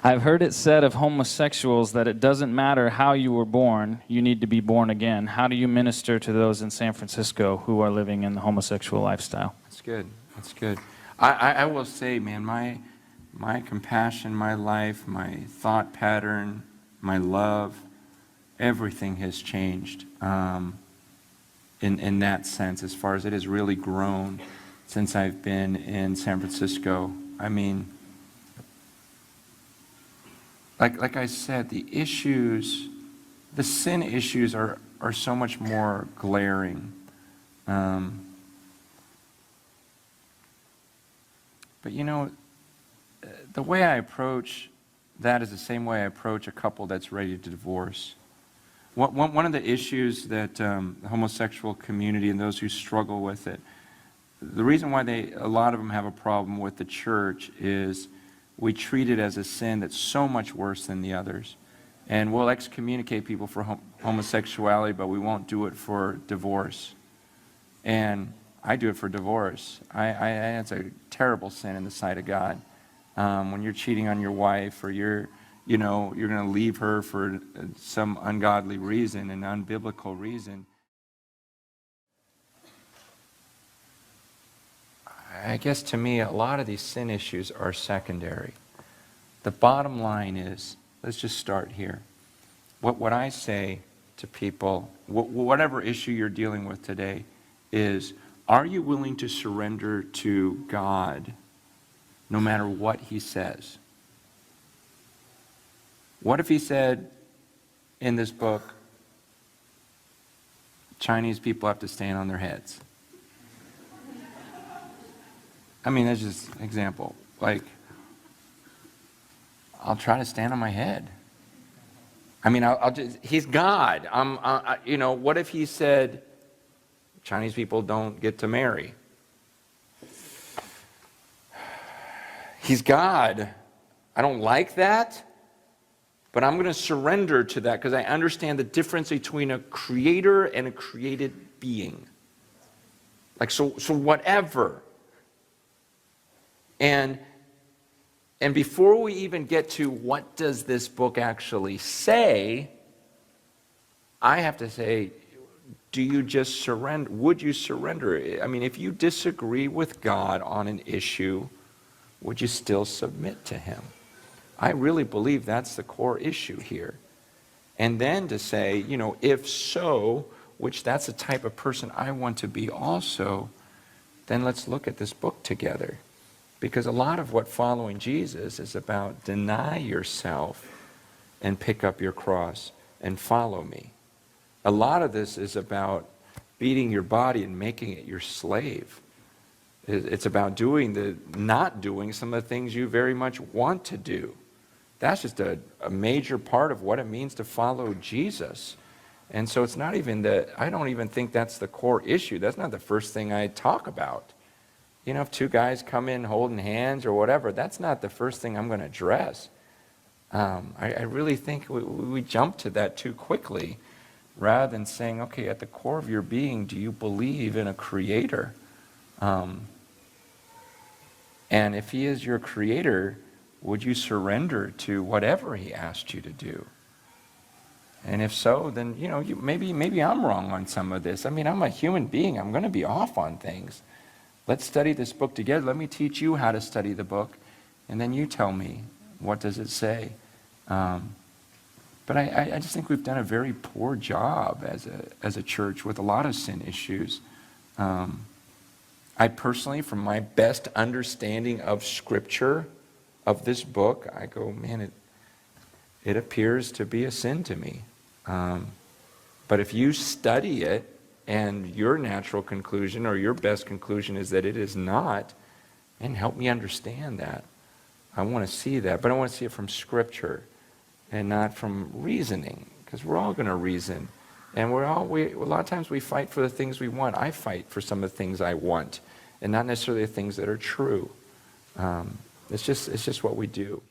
I've heard it said of homosexuals that it doesn't matter how you were born, you need to be born again. How do you minister to those in San Francisco who are living in the homosexual lifestyle? That's good. That's good. I will say, man, my compassion, my life, my thought pattern, my love, everything has changed in that sense, as far as it has really grown since I've been in San Francisco. I mean, like I said, the issues, the sin issues are so much more glaring. But you know, the way I approach that is the same way I approach a couple that's ready to divorce. One of the issues that the homosexual community and those who struggle with it, the reason why a lot of them have a problem with the church is we treat it as a sin that's so much worse than the others. And we'll excommunicate people for homosexuality, but we won't do it for divorce. And I do it for divorce. It's a terrible sin in the sight of God. When you're cheating on your wife, or you're going to leave her for some ungodly reason, an unbiblical reason. I guess to me, a lot of these sin issues are secondary. The bottom line is, let's just start here. What I say to people, whatever issue you're dealing with today, is, are you willing to surrender to God no matter what He says? What if He said in this book, Chinese people have to stand on their heads? I mean, that's just an example. Like, I'll try to stand on my head. I mean, I'll just, He's God. What if He said, Chinese people don't get to marry? He's God. I don't like that, but I'm going to surrender to that because I understand the difference between a creator and a created being. Like, so whatever. And before we even get to what does this book actually say, I have to say, do you just surrender? Would you surrender? I mean, if you disagree with God on an issue, would you still submit to Him? I really believe that's the core issue here. And then to say, if so, which that's the type of person I want to be also, then let's look at this book together. Because a lot of what following Jesus is about, deny yourself and pick up your cross and follow me. A lot of this is about beating your body and making it your slave. It's about not doing some of the things you very much want to do. That's just a major part of what it means to follow Jesus. And so it's not even I don't even think that's the core issue. That's not the first thing I talk about. If two guys come in holding hands or whatever, that's not the first thing I'm going to address. I really think we jump to that too quickly, rather than saying, okay, at the core of your being, do you believe in a creator? And if He is your creator, would you surrender to whatever He asked you to do? And if so, then, maybe I'm wrong on some of this. I mean, I'm a human being. I'm going to be off on things. Let's study this book together. Let me teach you how to study the book, and then you tell me, what does it say? But I just think we've done a very poor job as a church with a lot of sin issues. I personally, from my best understanding of Scripture, of this book, I go, man, it appears to be a sin to me. But if you study it, and your natural conclusion or your best conclusion is that it is not, and help me understand that. I want to see that, but I want to see it from Scripture and not from reasoning, because we're all going to reason. And a lot of times we fight for the things we want. I fight for some of the things I want, and not necessarily the things that are true. It's just what we do.